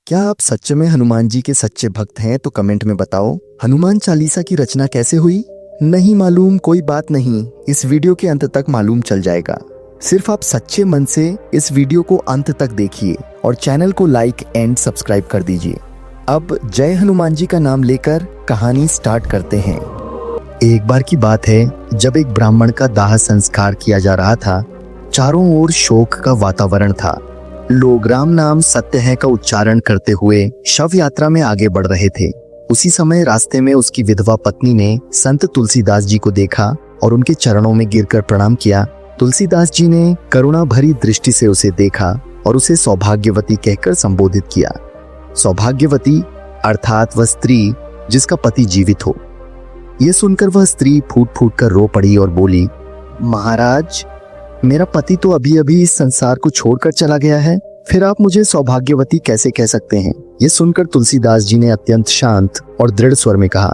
क्या आप सच में हनुमान जी के सच्चे भक्त हैं? तो कमेंट में बताओ। हनुमान चालीसा की रचना कैसे हुई? नहीं मालूम, कोई बात नहीं, इस वीडियो के अंत तक मालूम चल जाएगा। सिर्फ आप सच्चे मन से इस वीडियो को अंत तक देखिए और चैनल को लाइक एंड सब्सक्राइब कर दीजिए। अब जय हनुमान जी का नाम लेकर कहानी स्टार्ट करते हैं। एक बार की बात है, जब एक ब्राह्मण का दाह संस्कार किया जा रहा था। चारों ओर शोक का वातावरण था। लोग राम नाम सत्य है का उच्चारण करते हुए शव यात्रा में आगे बढ़ रहे थे। उसी समय रास्ते में उसकी विधवा पत्नी ने संत तुलसीदास जी को देखा और उनके चरणों में गिरकर प्रणाम किया। तुलसीदास जी ने करुणा भरी दृष्टि से उसे देखा और उसे सौभाग्यवती कहकर संबोधित किया। सौभाग्यवती अर्थात वह स्त्री जिसका पति जीवित हो। यह सुनकर वह स्त्री फूट फूट कर रो पड़ी और बोली, महाराज, मेरा पति तो अभी अभी इस संसार को छोड़कर चला गया है, फिर आप मुझे सौभाग्यवती कैसे कह सकते हैं? यह सुनकर तुलसीदास जी ने अत्यंत शांत और दृढ़ स्वर में कहा,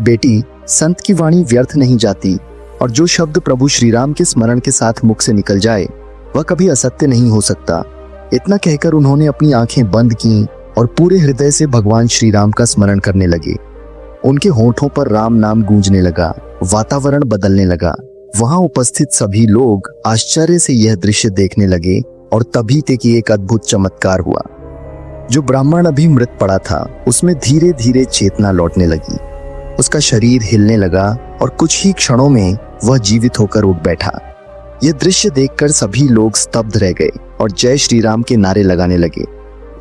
बेटी, संत की वाणी व्यर्थ नहीं जाती और जो शब्द प्रभु श्री राम के स्मरण के साथ मुख से निकल जाए वह कभी असत्य नहीं हो सकता। इतना कहकर उन्होंने अपनी आंखें बंद की और पूरे हृदय से भगवान श्री राम का स्मरण करने लगे। उनके होठों पर राम नाम गूंजने लगा। वातावरण बदलने लगा। वहां उपस्थित सभी लोग आश्चर्य से यह दृश्य देखने लगे और तभी तक एक अद्भुत चमत्कार हुआ। जो ब्राह्मण अभी मृत पड़ा था उसमें धीरे धीरे चेतना लौटने लगी। उसका शरीर हिलने लगा और कुछ ही क्षणों में वह जीवित होकर उठ बैठा। यह दृश्य देखकर सभी लोग स्तब्ध रह गए और जय श्री राम के नारे लगाने लगे।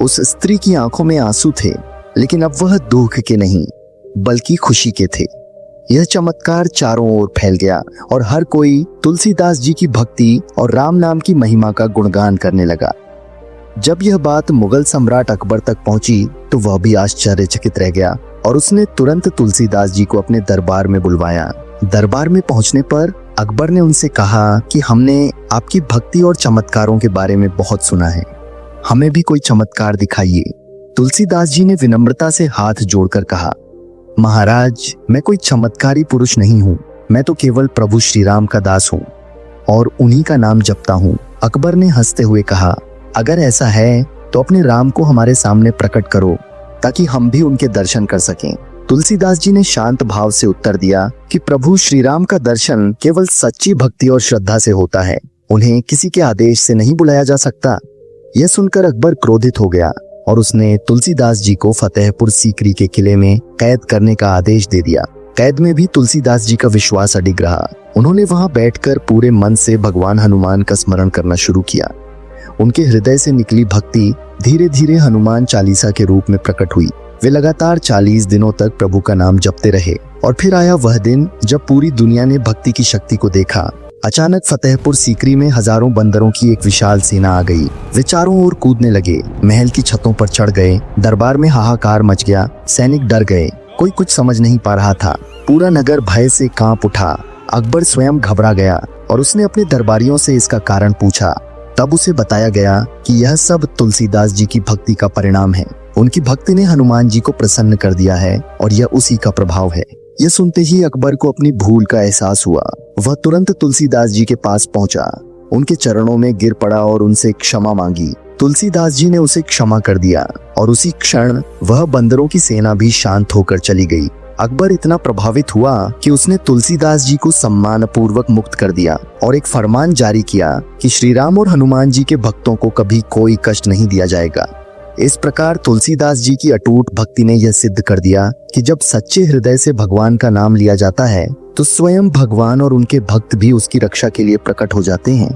उस स्त्री की आंखों में आंसू थे, लेकिन अब वह दुख के नहीं बल्कि खुशी के थे। यह चमत्कार चारों ओर फैल गया और हर कोई तुलसीदास जी की भक्ति और राम नाम की महिमा का गुणगान करने लगा। जब यह बात मुगल सम्राट अकबर तक पहुंची तो वह भी आश्चर्यचकित रह गया और उसने तुरंत तुलसीदास जी को अपने दरबार में बुलवाया। दरबार में पहुंचने पर अकबर ने उनसे कहा कि हमने आपकी भक्ति और चमत्कारों के बारे में बहुत सुना है, हमें भी कोई चमत्कार दिखाइए। तुलसीदास जी ने विनम्रता से हाथ जोड़कर कहा, महाराज, मैं कोई चमत्कारी पुरुष नहीं हूँ, मैं तो केवल प्रभु श्री राम का दास हूँ और उन्हीं का नाम जपता हूँ। अकबर ने हंसते हुए कहा, अगर ऐसा है तो अपने राम को हमारे सामने प्रकट करो ताकि हम भी उनके दर्शन कर सकें। तुलसीदास जी ने शांत भाव से उत्तर दिया कि प्रभु श्री राम का दर्शन केवल सच्ची भक्ति और श्रद्धा से होता है, उन्हें किसी के आदेश से नहीं बुलाया जा सकता। यह सुनकर अकबर क्रोधित हो गया और उसने तुलसीदास जी को फतेहपुर सीकरी के किले में कैद करने का आदेश दे दिया। कैद में भी तुलसीदास जी का विश्वास अडिग रहा। उन्होंने वहां बैठकर पूरे मन से भगवान हनुमान का स्मरण करना शुरू किया। उनके हृदय से निकली भक्ति धीरे धीरे हनुमान चालीसा के रूप में प्रकट हुई। वे लगातार 40 दिनों तक प्रभु का नाम जपते रहे और फिर आया वह दिन जब पूरी दुनिया ने भक्ति की शक्ति को देखा। अचानक फतेहपुर सीकरी में हजारों बंदरों की एक विशाल सेना आ गई। वे चारों ओर कूदने लगे, महल की छतों पर चढ़ गए। दरबार में हाहाकार मच गया। सैनिक डर गए, कोई कुछ समझ नहीं पा रहा था। पूरा नगर भय से कांप उठा। अकबर स्वयं घबरा गया और उसने अपने दरबारियों से इसका कारण पूछा। तब उसे बताया गया कि यह सब तुलसीदास जी की भक्ति का परिणाम है। उनकी भक्ति ने हनुमान जी को प्रसन्न कर दिया है और यह उसी का प्रभाव है। यह सुनते ही अकबर को अपनी भूल का एहसास हुआ। वह तुरंत तुलसीदास जी के पास पहुंचा, उनके चरणों में गिर पड़ा और उनसे क्षमा मांगी। तुलसीदास जी ने उसे क्षमा कर दिया और उसी क्षण वह बंदरों की सेना भी शांत होकर चली गई। अकबर इतना प्रभावित हुआ कि उसने तुलसीदास जी को सम्मान पूर्वक मुक्त कर दिया और एक फरमान जारी किया कि श्री राम और हनुमान जी के भक्तों को कभी कोई कष्ट नहीं दिया जाएगा। इस प्रकार तुलसीदास जी की अटूट भक्ति ने यह सिद्ध कर दिया कि जब सच्चे हृदय से भगवान का नाम लिया जाता है तो स्वयं भगवान और उनके भक्त भी उसकी रक्षा के लिए प्रकट हो जाते हैं।